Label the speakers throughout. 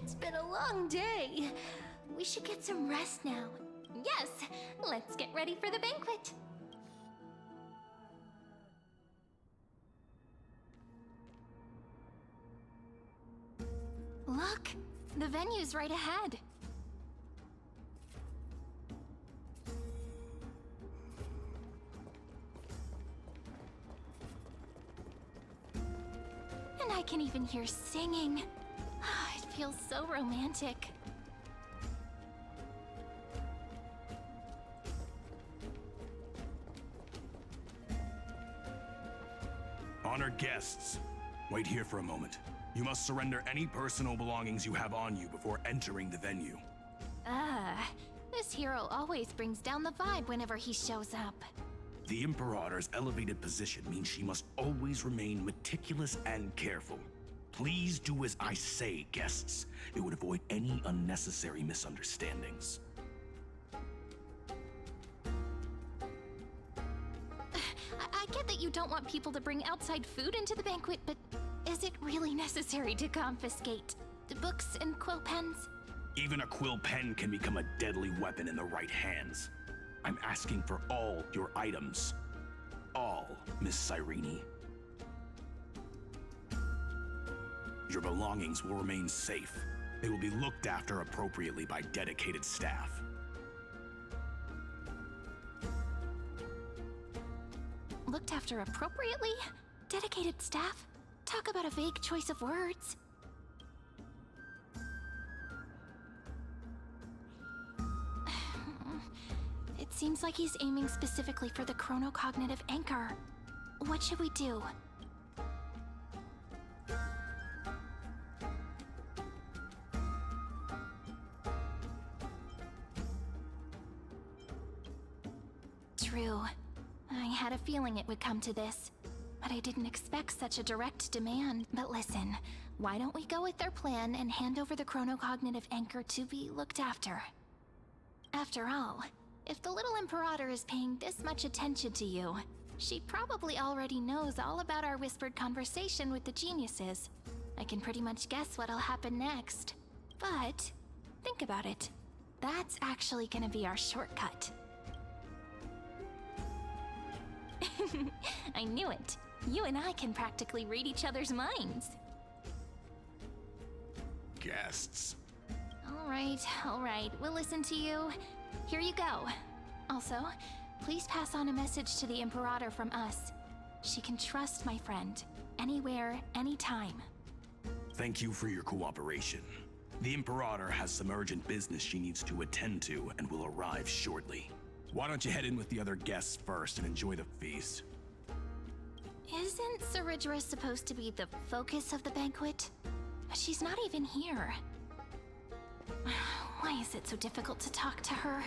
Speaker 1: It's been a long day. We should get some rest now. Yes, let's get ready for the banquet. Look, the venue's right ahead. And I can even hear singing. It feels so romantic.
Speaker 2: Honored guests, wait here for a moment. You must surrender any personal belongings you have on you before entering the venue.
Speaker 1: This hero always brings down the vibe whenever he shows up.
Speaker 2: The Imperator's elevated position means she must always remain meticulous and careful. Please do as I say, guests. It would avoid any unnecessary misunderstandings.
Speaker 1: I get that you don't want people to bring outside food into the banquet, but is it really necessary to confiscate the books and quill pens?
Speaker 2: Even a quill pen can become a deadly weapon in the right hands. I'm asking for all your items. All, Miss Cyrene. Your belongings will remain safe. They will be looked after appropriately by dedicated staff.
Speaker 1: Looked after appropriately? Dedicated staff? Talk about a vague choice of words. It seems like he's aiming specifically for the chronocognitive anchor. What should we do? True. I had a feeling it would come to this, but I didn't expect such a direct demand. But listen, why don't we go with their plan and hand over the chronocognitive anchor to be looked after? After all, if the little Imperator is paying this much attention to you, she probably already knows all about our whispered conversation with the geniuses. I can pretty much guess what'll happen next. But, think about it. That's actually gonna be our shortcut. I knew it. You and I can practically read each other's minds.
Speaker 2: Guests.
Speaker 1: All right, we'll listen to you. Here you go. Also, please pass on a message to the Imperator from us. She can trust my friend, anywhere, anytime.
Speaker 2: Thank you for your cooperation. The Imperator has some urgent business she needs to attend to and will arrive shortly. Why don't you head in with the other guests first and enjoy the feast?
Speaker 1: Isn't Ceridra supposed to be the focus of the banquet? But she's not even here. Why is it so difficult to talk to her?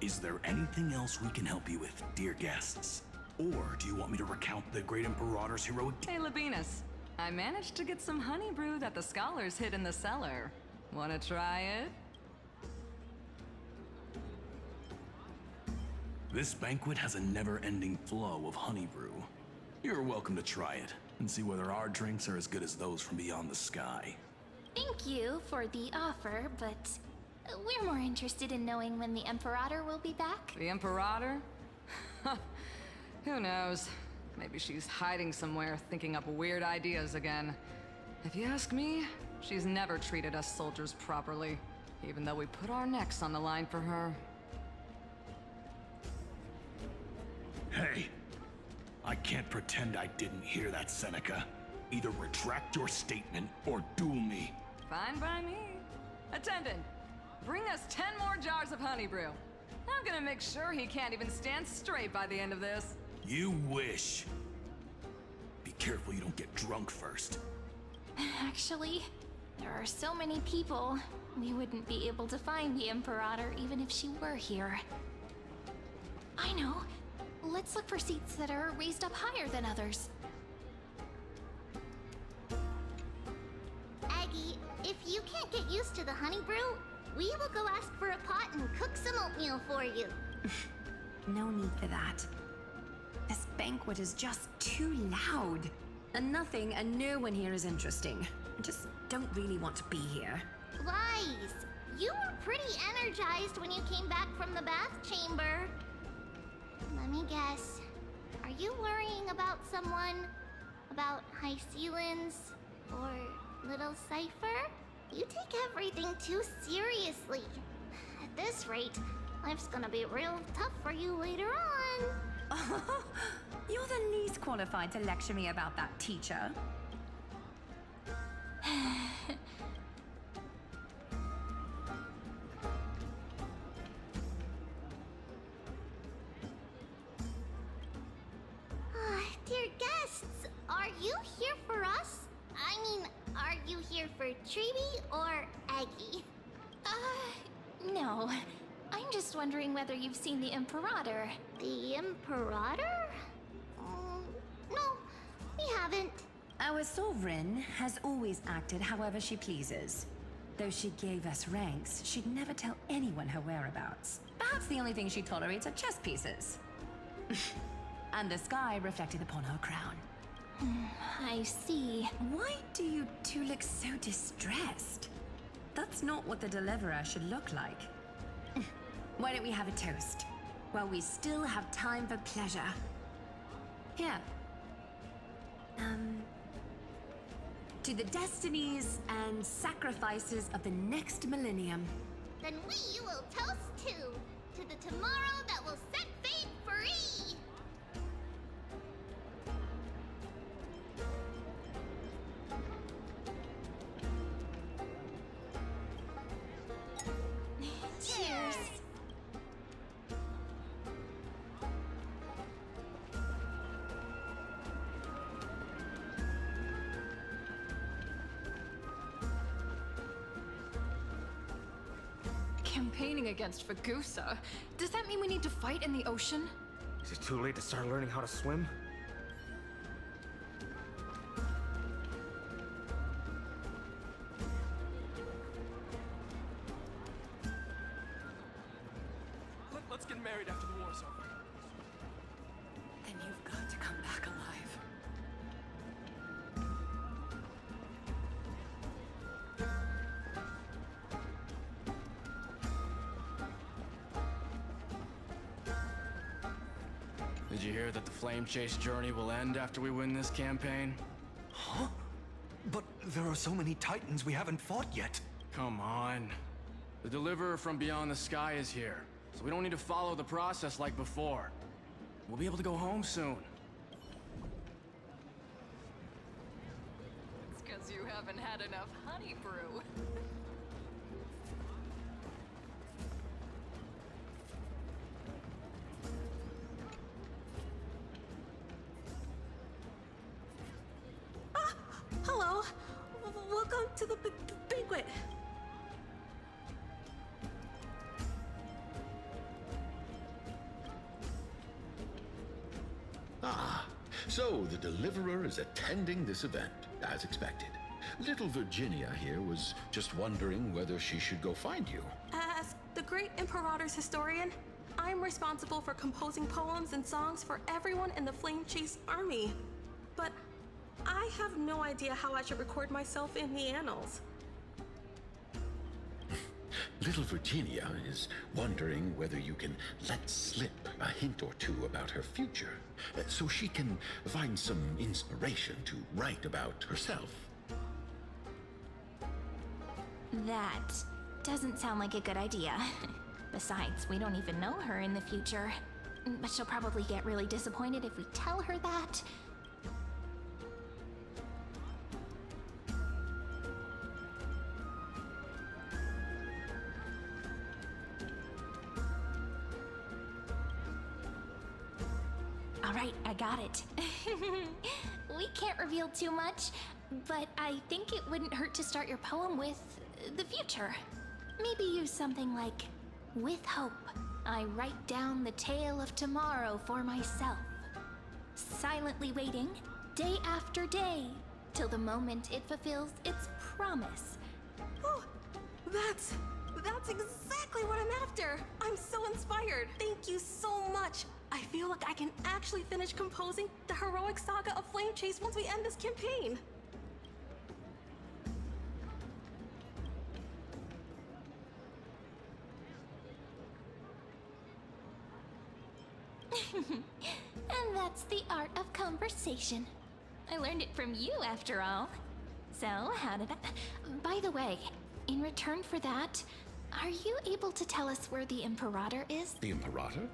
Speaker 2: Is there anything else we can help you with, dear guests? Or do you want me to recount the great Imperator's heroic...
Speaker 3: Hey, Labinas. I managed to get some honey brew that the scholars hid in the cellar. Wanna try it?
Speaker 2: This banquet has a never-ending flow of honey brew. You're welcome to try it, and see whether our drinks are as good as those from beyond the sky.
Speaker 1: Thank you for the offer, but we're more interested in knowing when the Imperator will be back.
Speaker 3: The Imperator? Who knows? Maybe she's hiding somewhere, thinking up weird ideas again. If you ask me, she's never treated us soldiers properly, even though we put our necks on the line for her.
Speaker 2: Hey, I can't pretend I didn't hear that, Seneca. Either retract your statement or duel me.
Speaker 3: Fine by me. Attendant, bring us 10 more jars of honey brew. I'm gonna make sure he can't even stand straight by the end of this.
Speaker 2: You wish. Be careful you don't get drunk first.
Speaker 1: Actually, there are so many people. We wouldn't be able to find the Imperator even if she were here. I know. Let's look for seats that are raised up higher than others.
Speaker 4: Aggie, if you can't get used to the honey brew, we will go ask for a pot and cook some oatmeal for you.
Speaker 5: No need for that. This banquet is just too loud. And nothing and no one here is interesting. I just don't really want to be here.
Speaker 4: Lies! You were pretty energized when you came back from the bath chamber. Let me guess. Are you worrying about someone? About High Ceilings? Or Little Cypher? You take everything too seriously. At this rate, life's gonna be real tough for you later on.
Speaker 5: You're the least qualified to lecture me about that, teacher.
Speaker 4: Dear guests, are you here for us? I mean, are you here for Treeby or Aggie?
Speaker 1: No. I'm just wondering whether you've seen the Imperator.
Speaker 4: The Imperator? No, we haven't.
Speaker 5: Our sovereign has always acted however she pleases. Though she gave us ranks, she'd never tell anyone her whereabouts. Perhaps the only thing she tolerates are chess pieces. And the sky reflected upon her crown.
Speaker 1: I see.
Speaker 5: Why do you two look so distressed? That's not what the deliverer should look like. Why don't we have a toast? While we still have time for pleasure. Here. To the destinies and sacrifices of the next millennium.
Speaker 4: Then we will toast to the tomorrow that will set fate free.
Speaker 1: Cheers.
Speaker 3: Campaigning against Fagusa? Does that mean we need to fight in the ocean?
Speaker 6: Is it too late to start learning how to swim?
Speaker 7: Let's get married after the war's over.
Speaker 5: Then you've got to come back alive.
Speaker 7: Did you hear that the Flame Chase journey will end after we win this campaign?
Speaker 2: Huh? But there are so many Titans we haven't fought yet.
Speaker 7: Come on. The Deliverer from beyond the sky is here, so we don't need to follow the process like before. We'll be able to go home soon.
Speaker 3: It's because you haven't had enough honey brew.
Speaker 8: Hello. Welcome to the banquet.
Speaker 9: Ah, so the Deliverer is attending this event, as expected. Little Virginia here was just wondering whether she should go find you.
Speaker 8: As the great Imperator's historian, I'm responsible for composing poems and songs for everyone in the Flame Chase army. But I have no idea how I should record myself in the annals.
Speaker 9: Little Virginia is wondering whether you can let slip a hint or two about her future, so she can find some inspiration to write about herself.
Speaker 1: That doesn't sound like a good idea. Besides, we don't even know her in the future. But she'll probably get really disappointed if we tell her that. All right, I got it. We can't reveal too much, but I think it wouldn't hurt to start your poem with the future. Maybe use something like, "With hope, I write down the tale of tomorrow for myself. Silently waiting, day after day, till the moment it fulfills its promise."
Speaker 8: Oh, that's exactly what I'm after. I'm so inspired. Thank you so much. I feel like I can actually finish composing the heroic saga of Flame Chase once we end this campaign.
Speaker 1: And that's the art of conversation. I learned it from you, after all. So, how did I... By the way, in return for that, are you able to tell us where the Imperator is?
Speaker 9: The Imperator?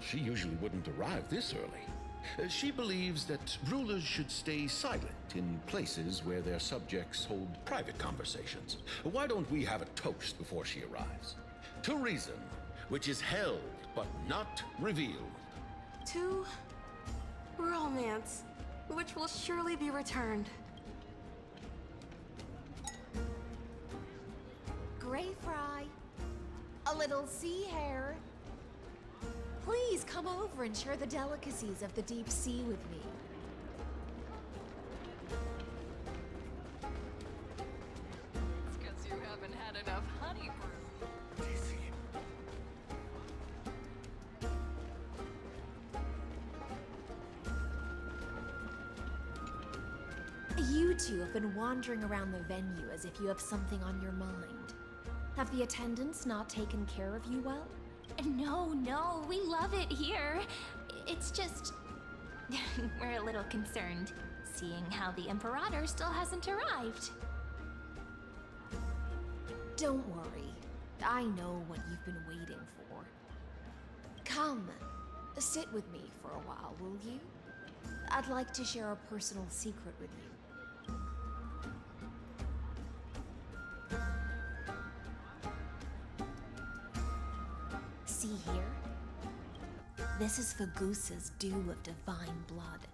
Speaker 9: She usually wouldn't arrive this early. She believes that rulers should stay silent in places where their subjects hold private conversations. Why don't we have a toast before she arrives? To reason, which is held but not revealed.
Speaker 8: To romance, which will surely be returned.
Speaker 10: Gray fry, a little sea hare. Please come over and share the delicacies of the deep sea with me.
Speaker 3: It's because you haven't had enough honey brew.
Speaker 10: You two have been wandering around the venue as if you have something on your mind. Have the attendants not taken care of you well?
Speaker 1: No, we love it here. It's just... we're a little concerned, seeing how the Imperator still hasn't arrived.
Speaker 10: Don't worry. I know what you've been waiting for. Come, sit with me for a while, will you? I'd like to share a personal secret with you. See here? This is Fagusa's dew of divine blood,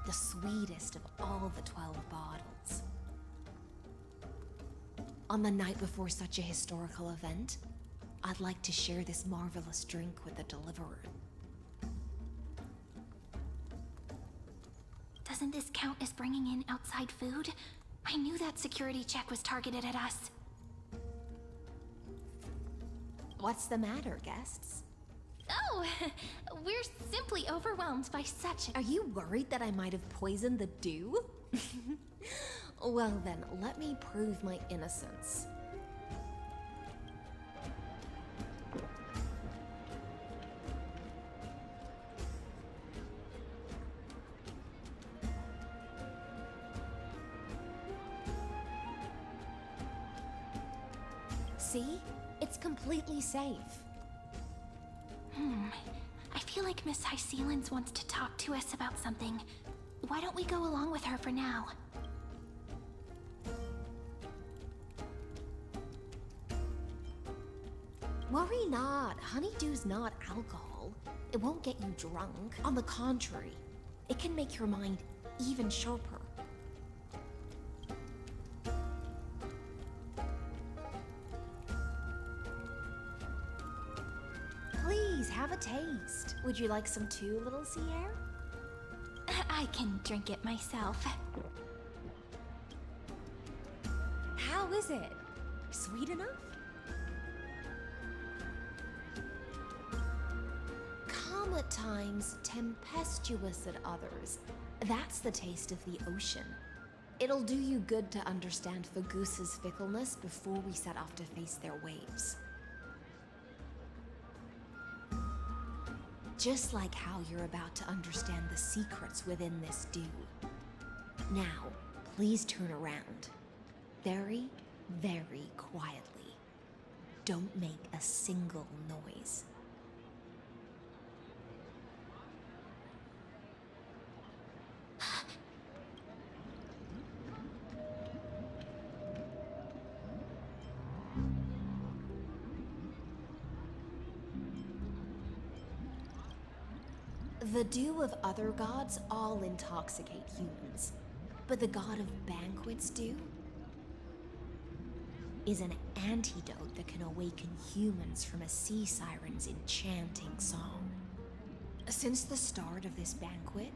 Speaker 10: the sweetest of all the 12 bottles. On the night before such a historical event, I'd like to share this marvelous drink with the deliverer.
Speaker 1: Doesn't this count as bringing in outside food? I knew that security check was targeted at us.
Speaker 10: What's the matter, guests?
Speaker 1: Oh, we're simply overwhelmed by such a...
Speaker 10: Are you worried that I might have poisoned the dew? Well then, let me prove my innocence. See? It's completely safe.
Speaker 1: I feel like Miss High Sealans wants to talk to us about something. Why don't we go along with her for now?
Speaker 10: Worry not. Honeydew's not alcohol. It won't get you drunk. On the contrary, it can make your mind even sharper. Please, have a taste. Would you like some too, little sea hare?
Speaker 1: I can drink it myself.
Speaker 10: How is it? Sweet enough? Calm at times, tempestuous at others. That's the taste of the ocean. It'll do you good to understand Fagusa's fickleness before we set off to face their waves. Just like how you're about to understand the secrets within this dew. Now, please turn around. Very, very quietly. Don't make a single noise. The dew of other gods all intoxicate humans, but the god of banquets dew is an antidote that can awaken humans from a sea siren's enchanting song. Since the start of this banquet,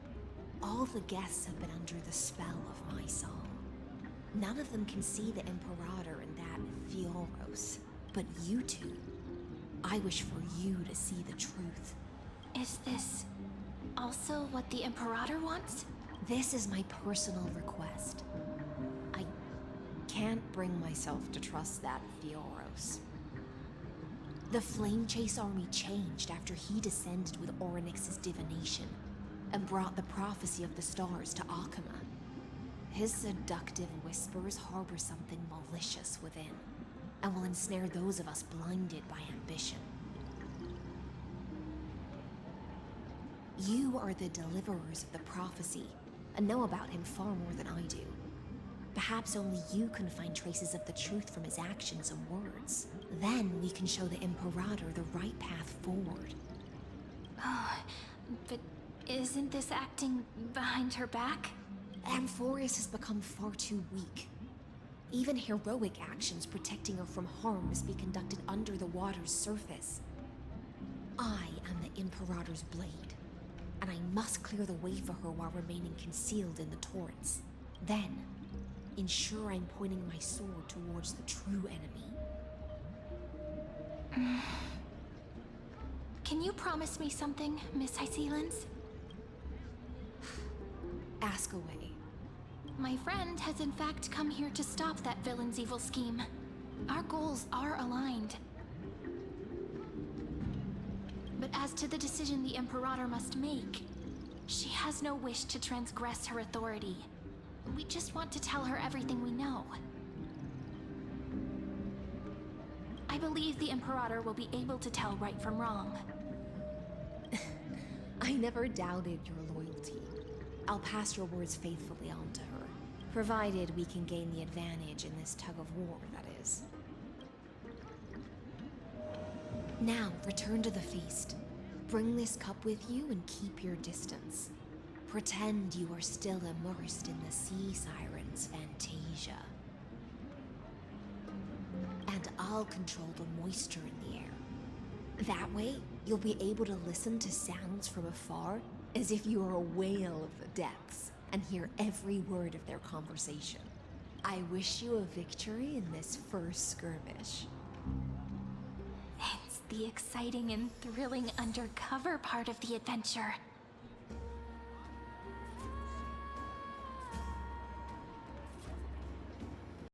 Speaker 10: all the guests have been under the spell of my song. None of them can see the Imperator and that Amphoreus, but you two. I wish for you to see the truth.
Speaker 1: Is this also what the Imperator wants?
Speaker 10: This is my personal request. I can't bring myself to trust that Amphoreus. The Flame Chase army changed after he descended with Orynyx's divination and brought the prophecy of the stars to Akama. His seductive whispers harbor something malicious within, and will ensnare those of us blinded by ambition. You are the deliverers of the prophecy, and know about him far more than I do. Perhaps only you can find traces of the truth from his actions and words. Then we can show the Imperator the right path forward.
Speaker 1: Oh, but isn't this acting behind her back?
Speaker 10: Amphoreus has become far too weak. Even heroic actions protecting her from harm must be conducted under the water's surface. I am the Imperator's blade, and I must clear the way for her while remaining concealed in the torrents. Then, ensure I'm pointing my sword towards the true enemy.
Speaker 1: Can you promise me something, Miss Hycelens?
Speaker 10: Ask away.
Speaker 1: My friend has in fact come here to stop that villain's evil scheme. Our goals are aligned. But as to the decision the Imperator must make, she has no wish to transgress her authority. We just want to tell her everything we know. I believe the Imperator will be able to tell right from wrong.
Speaker 10: I never doubted your loyalty. I'll pass your words faithfully on to her, provided we can gain the advantage in this tug of war, that is. Now, return to the feast. Bring this cup with you and keep your distance. Pretend you are still immersed in the sea siren's fantasia. And I'll control the moisture in the air. That way, you'll be able to listen to sounds from afar as if you are a whale of the depths and hear every word of their conversation. I wish you a victory in this first skirmish.
Speaker 1: It's the exciting and thrilling undercover part of the adventure.